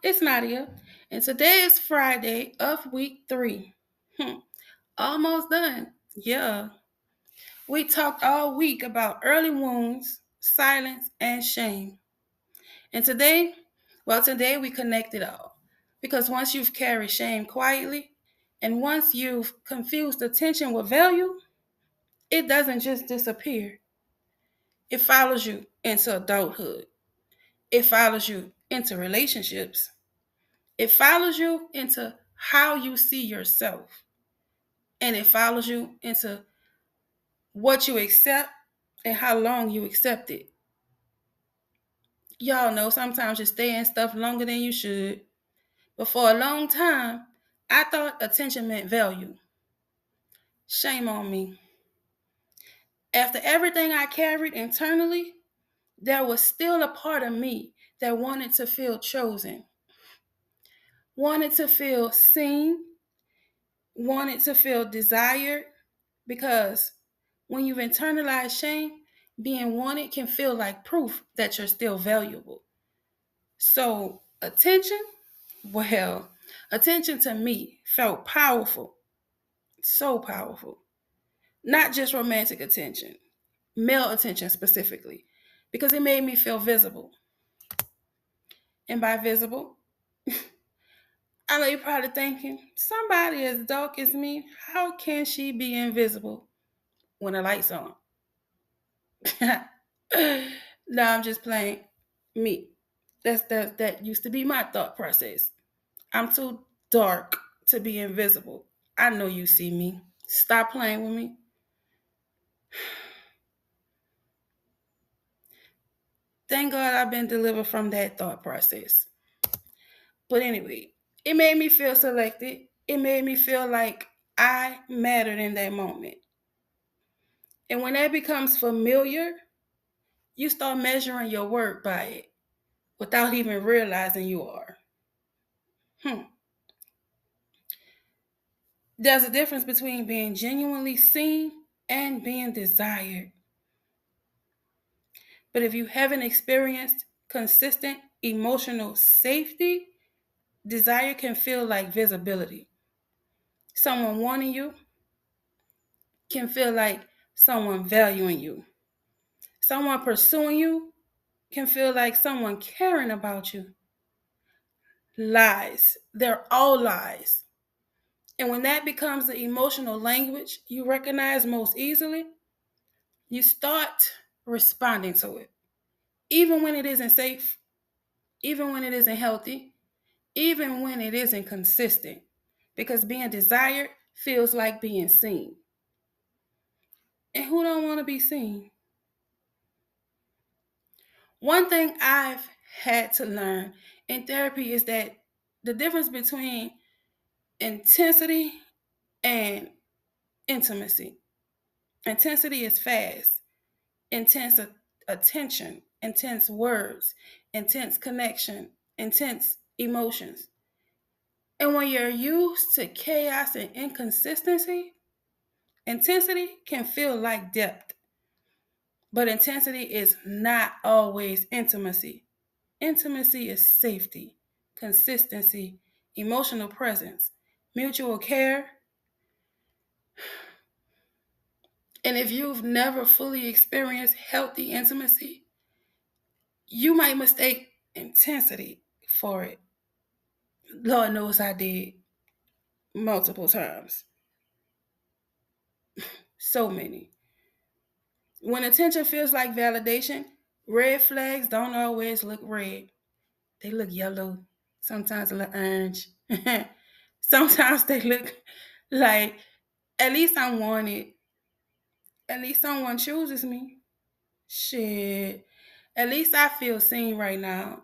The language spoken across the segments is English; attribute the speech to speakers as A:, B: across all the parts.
A: It's Nadia, and today is Friday of week 3. Almost done. Yeah. We talked all week about early wounds, silence, and shame. And today we connect it all. Because once you've carried shame quietly, and once you've confused attention with value, it doesn't just disappear. It follows you into adulthood. It follows you into relationships. It follows you into how you see yourself, and it follows you into what you accept and how long you accept it. Y'all know sometimes you stay in stuff longer than you should, but for a long time, I thought attention meant value. Shame on me. After everything I carried internally, there was still a part of me that wanted to feel chosen, wanted to feel seen, wanted to feel desired, because when you've internalized shame, being wanted can feel like proof that you're still valuable. So, well, attention to me felt powerful, so powerful. Not just romantic attention, male attention specifically, because it made me feel visible. And by visible, I know you're probably thinking, somebody as dark as me, how can she be invisible when the light's on? No, I'm just playing me. That used to be my thought process. I'm too dark to be invisible. I know you see me. Stop playing with me. Thank God I've been delivered from that thought process. But anyway, it made me feel selected. It made me feel like I mattered in that moment. And when that becomes familiar, you start measuring your worth by it without even realizing you are. Hmm. There's a difference between being genuinely seen and being desired. But if you haven't experienced consistent emotional safety, desire can feel like visibility. Someone wanting you can feel like someone valuing you. Someone pursuing you can feel like someone caring about you. Lies. They're all lies. And when that becomes the emotional language you recognize most easily, you start responding to it. Even when it isn't safe, even when it isn't healthy, even when it isn't consistent. Because being desired feels like being seen. And who don't want to be seen? One thing I've had to learn in therapy is that the difference between intensity and intimacy. Intensity is fast, intense attention, intense words, intense connection, intense emotions. And when you're used to chaos and inconsistency, intensity can feel like depth. But intensity is not always intimacy. Intimacy is safety, consistency, emotional presence, mutual care. And if you've never fully experienced healthy intimacy, you might mistake intensity for it. Lord knows I did multiple times. So many. When attention feels like validation, red flags don't always look red. They look yellow. Sometimes they look orange. Sometimes they look like, at least I'm wanted. At least someone chooses me. Shit. At least I feel seen right now.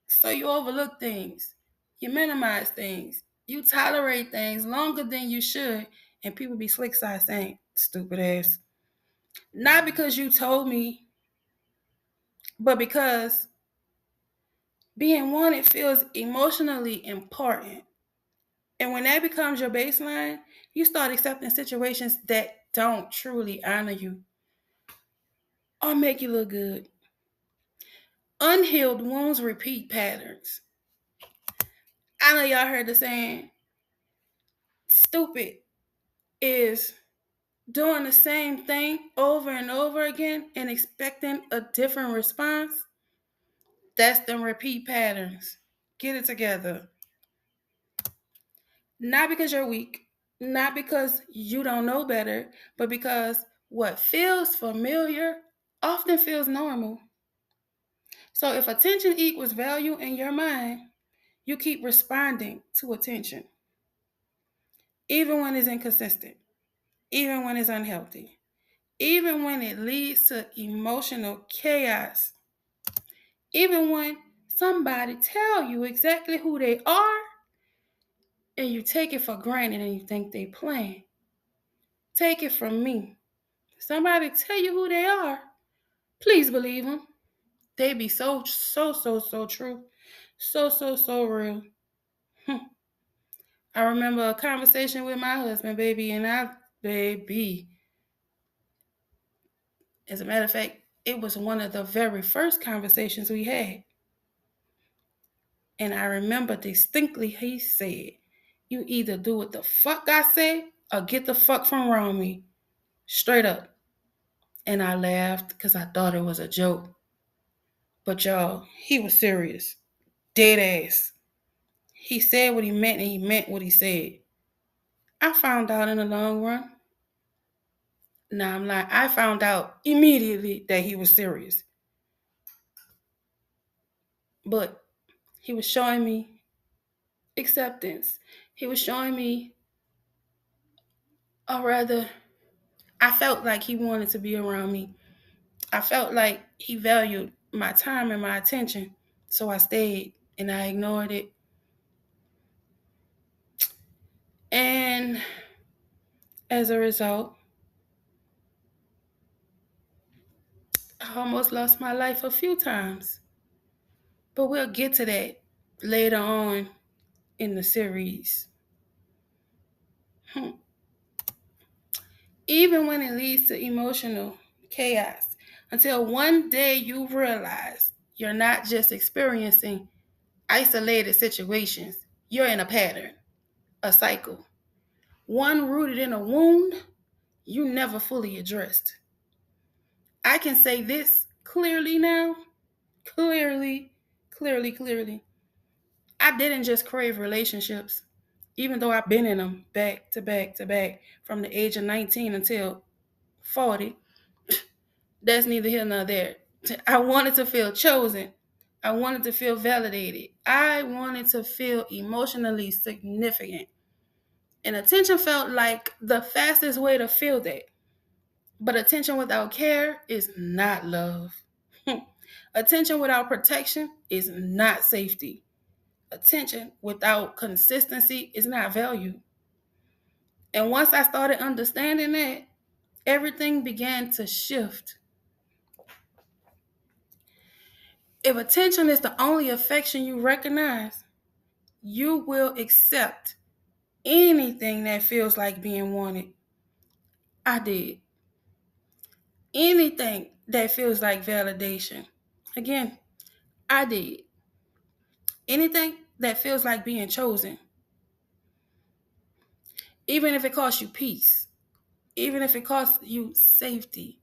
A: So you overlook things. You minimize things. You tolerate things longer than you should. And people be slick side saying, stupid ass. Not because you told me, but because being wanted feels emotionally important. And when that becomes your baseline, you start accepting situations that don't truly honor you or make you look good. Unhealed wounds repeat patterns. I know y'all heard the saying, stupid is doing the same thing over and over again and expecting a different response. That's them repeat patterns. Get it together. Not because you're weak, not because you don't know better, but because what feels familiar often feels normal. So if attention equals value in your mind, you keep responding to attention, even when it's inconsistent, even when it's unhealthy, even when it leads to emotional chaos, even when somebody tell you exactly who they are and you take it for granted and you think they playing. Take it from me. Somebody tell you who they are, please believe them. They be so true. So real. I remember a conversation with my husband, baby, baby. As a matter of fact, it was one of the very first conversations we had. And I remember distinctly he said, you either do what the fuck I say or get the fuck from around me. Straight up. And I laughed because I thought it was a joke. But y'all, he was serious. Dead ass. He said what he meant and he meant what he said. I found out in the long run. Now I'm like, I found out immediately that he was serious. But he was showing me acceptance. He was showing me, or rather, I felt like he wanted to be around me. I felt like he valued my time and my attention. So I stayed and I ignored it. And as a result, I almost lost my life a few times. But we'll get to that later on in the series. Even when it leads to emotional chaos, until one day you realize you're not just experiencing isolated situations, you're in a pattern, a cycle, one rooted in a wound you never fully addressed. I can say this clearly now, clearly, clearly. I didn't just crave relationships, even though I've been in them back to back to back from the age of 19 until 40. That's neither here nor there. I wanted to feel chosen. I wanted to feel validated. I wanted to feel emotionally significant. And attention felt like the fastest way to feel that. But attention without care is not love. Attention without protection is not safety. Attention without consistency is not value. And once I started understanding that, everything began to shift. If attention is the only affection you recognize, you will accept anything that feels like being wanted. I did. Anything that feels like validation. Again, I did. Anything that feels like being chosen. Even if it costs you peace. Even if it costs you safety.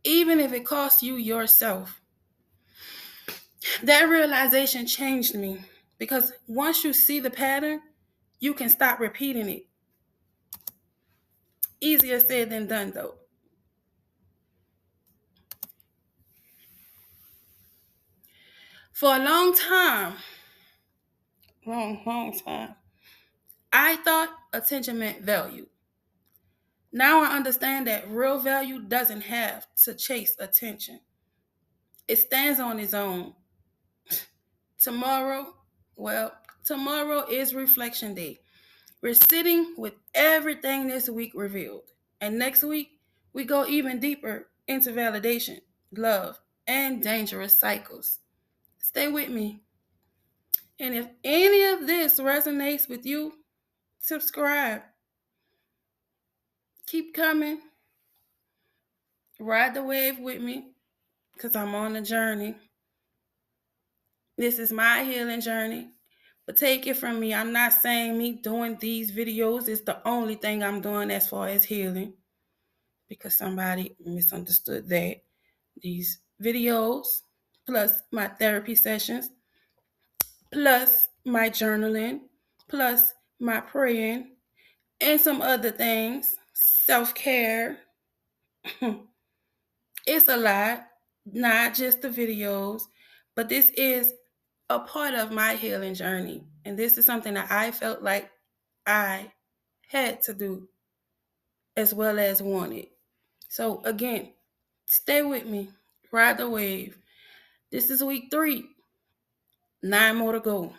A: Even if it costs you yourself. That realization changed me because once you see the pattern, you can stop repeating it. Easier said than done, though. For a long time, I thought attention meant value. Now I understand that real value doesn't have to chase attention. It stands on its own. Tomorrow, tomorrow is reflection day. We're sitting with everything this week revealed. And next week, we go even deeper into validation, love, and dangerous cycles. Stay with me. And if any of this resonates with you, subscribe. Keep coming. Ride the wave with me because I'm on a journey. This is my healing journey. But take it from me, I'm not saying me doing these videos is the only thing I'm doing as far as healing, because somebody misunderstood that. These videos, plus my therapy sessions, plus my journaling, plus my praying, and some other things, self care. It's a lot, not just the videos, but this is a part of my healing journey. And this is something that I felt like I had to do as well as wanted. So, again, stay with me, ride the wave. This is week 3, 9 more to go.